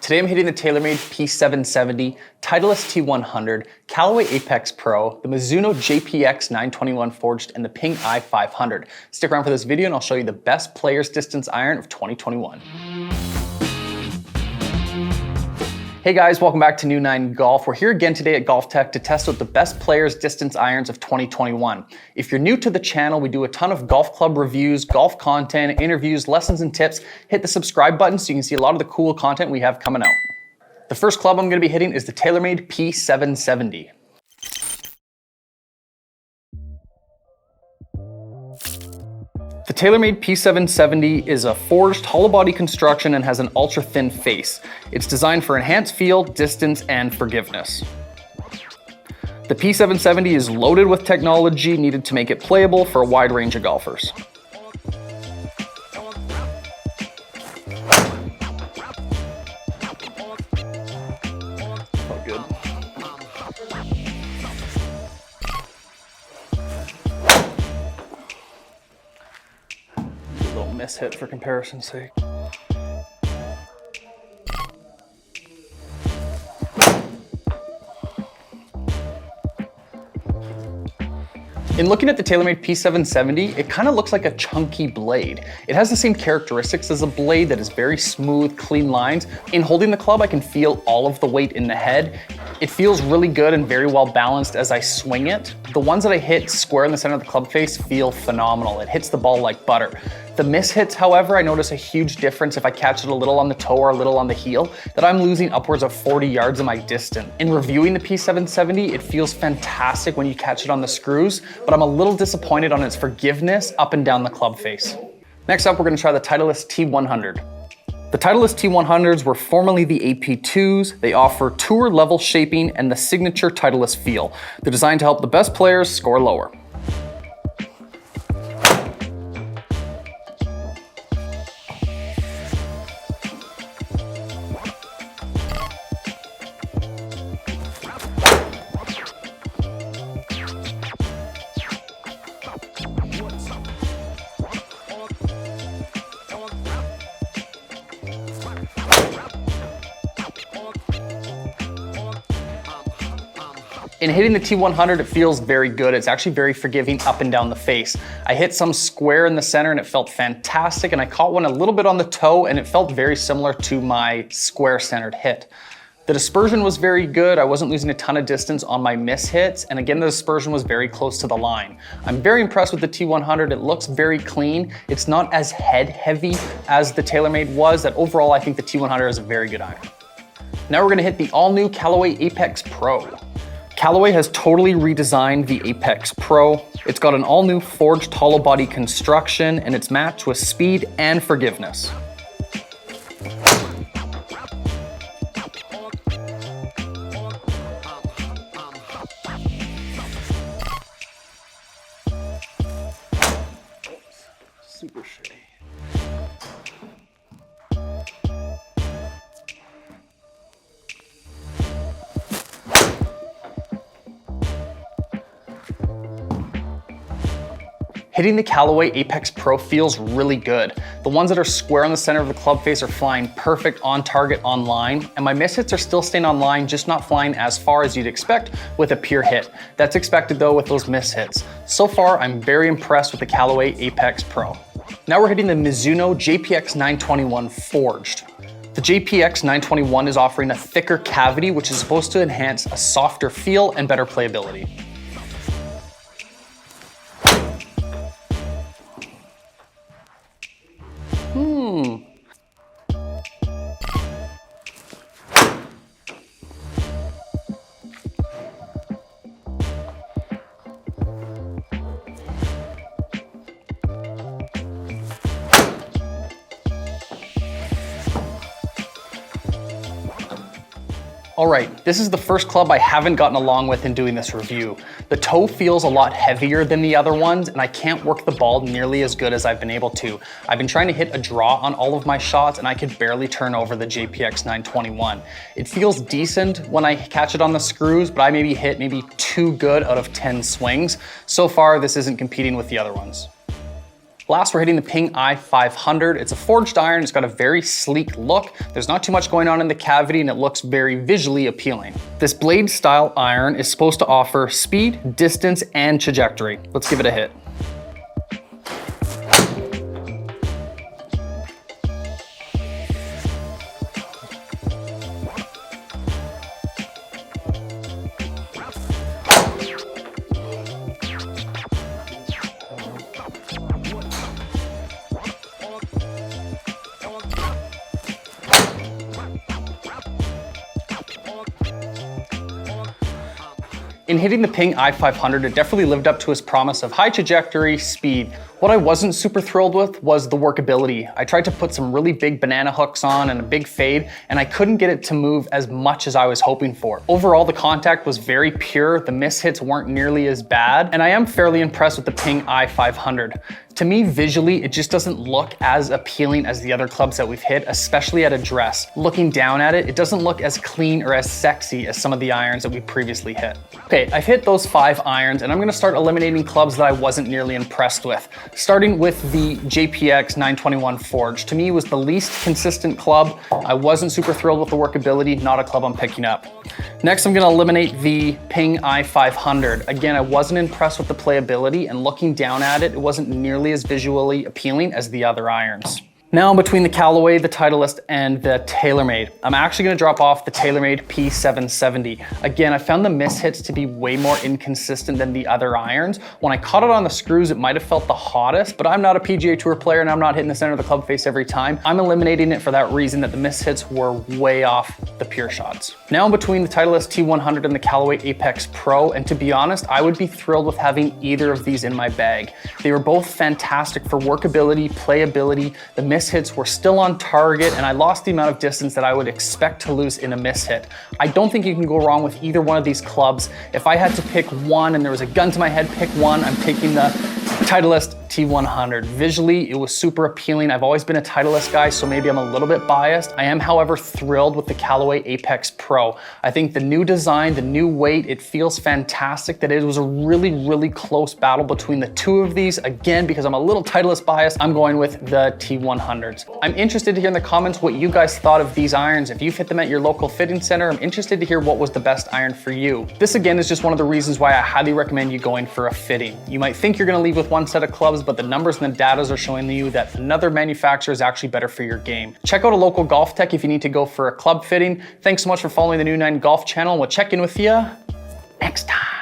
Today I'm hitting the Taylormade P770, Titleist T100, Callaway Apex Pro, the Mizuno JPX 921 forged, and the Ping i500. Stick around for this video and I'll show you the best player's distance iron of 2021. Hey guys, welcome back to New 9 Golf. We're here again today at GolfTec to test out the best players distance irons of 2021. If you're new to the channel, we do a ton of golf club reviews, golf content, interviews, lessons and tips. Hit the subscribe button so you can see a lot of the cool content we have coming out. The first club I'm going to be hitting is the Taylormade P770. The Taylormade P770 is a forged hollow body construction and has an ultra thin face. It's designed for enhanced feel, distance, and forgiveness. The P770 is loaded with technology needed to make it playable for a wide range of golfers. Oh, good. Miss hit for comparison's sake. In looking at the Taylormade P770, it kind of looks like a chunky blade. It has the same characteristics as a blade that is very smooth, clean lines. In holding the club, I can feel all of the weight in the head. It feels really good and very well balanced as I swing it. The ones that I hit square in the center of the club face feel phenomenal. It hits the ball like butter. The miss hits, however, I notice a huge difference if I catch it a little on the toe or a little on the heel, that I'm losing upwards of 40 yards of my distance. In reviewing the P770, it feels fantastic when you catch it on the screws, but I'm a little disappointed on its forgiveness up and down the club face. Next up, we're gonna try the Titleist T100. The Titleist T100s were formerly the AP2s. They offer tour level shaping and the signature Titleist feel. They're designed to help the best players score lower. In hitting the T100, it feels very good. It's actually very forgiving up and down the face. I hit some square in the center and it felt fantastic, and I caught one a little bit on the toe and it felt very similar to my square centered hit. The dispersion was very good. I wasn't losing a ton of distance on my miss hits, and again, the dispersion was very close to the line. I'm very impressed with the T100. It looks very clean. It's not as head heavy as the Taylormade was. That overall, I think the T100 is a very good iron. Now we're gonna hit the all new Callaway Apex Pro. Callaway has totally redesigned the Apex Pro. It's got an all-new forged hollow body construction, and it's matched with speed and forgiveness. Super shitty. Hitting the Callaway Apex Pro feels really good. The ones that are square on the center of the club face are flying perfect on target on line, and my miss hits are still staying on line, just not flying as far as you'd expect with a pure hit. That's expected though with those miss hits. So far, I'm very impressed with the Callaway Apex Pro. Now we're hitting the Mizuno JPX 921 forged. The JPX 921 is offering a thicker cavity, which is supposed to enhance a softer feel and better playability. All right, this is the first club I haven't gotten along with in doing this review. The toe feels a lot heavier than the other ones, and I can't work the ball nearly as good as I've been able to. I've been trying to hit a draw on all of my shots, and I could barely turn over the JPX 921. It feels decent when I catch it on the screws, but I hit maybe 2 good out of 10 swings. So far, this isn't competing with the other ones. Last, we're hitting the Ping i500. It's a forged iron, it's got a very sleek look. There's not too much going on in the cavity and it looks very visually appealing. This blade style iron is supposed to offer speed, distance, and trajectory. Let's give it a hit. In hitting the Ping i500, it definitely lived up to its promise of high trajectory, speed. What I wasn't super thrilled with was the workability. I tried to put some really big banana hooks on and a big fade, and I couldn't get it to move as much as I was hoping for. Overall, the contact was very pure, the miss hits weren't nearly as bad, and I am fairly impressed with the Ping i500. To me, visually, it just doesn't look as appealing as the other clubs that we've hit, especially at address. Looking down at it, it doesn't look as clean or as sexy as some of the irons that we previously hit. Okay, I've hit those 5 irons, and I'm gonna start eliminating clubs that I wasn't nearly impressed with. Starting with the JPX 921 Forge. To me, it was the least consistent club. I wasn't super thrilled with the workability, not a club I'm picking up. Next, I'm gonna eliminate the Ping i500. Again, I wasn't impressed with the playability, and looking down at it, it wasn't nearly as visually appealing as the other irons. Now between the Callaway, the Titleist, and the Taylormade, I'm actually gonna drop off the Taylormade P770. Again, I found the miss hits to be way more inconsistent than the other irons. When I caught it on the screws, it might've felt the hottest, but I'm not a PGA Tour player and I'm not hitting the center of the club face every time. I'm eliminating it for that reason, that the miss hits were way off the pure shots. Now between the Titleist T100 and the Callaway Apex Pro, and to be honest, I would be thrilled with having either of these in my bag. They were both fantastic for workability, playability. The miss hits were still on target, and I lost the amount of distance that I would expect to lose in a miss hit. I don't think you can go wrong with either one of these clubs. If I had to pick one and there was a gun to my head, pick one, I'm taking the Titleist T100. Visually, it was super appealing. I've always been a Titleist guy, so maybe I'm a little bit biased. I am, however, thrilled with the Callaway Apex Pro. I think the new design, the new weight, it feels fantastic. That it was a really, really close battle between the two of these. Again, because I'm a little Titleist biased, I'm going with the T100s. I'm interested to hear in the comments what you guys thought of these irons. If you've hit them at your local fitting center, I'm interested to hear what was the best iron for you. This, again, is just one of the reasons why I highly recommend you going for a fitting. You might think you're gonna leave with one set of clubs, but the numbers and the data are showing you that another manufacturer is actually better for your game. Check out a local GolfTec if you need to go for a club fitting. Thanks so much for following the New 9 Golf channel, and we'll check in with you next time.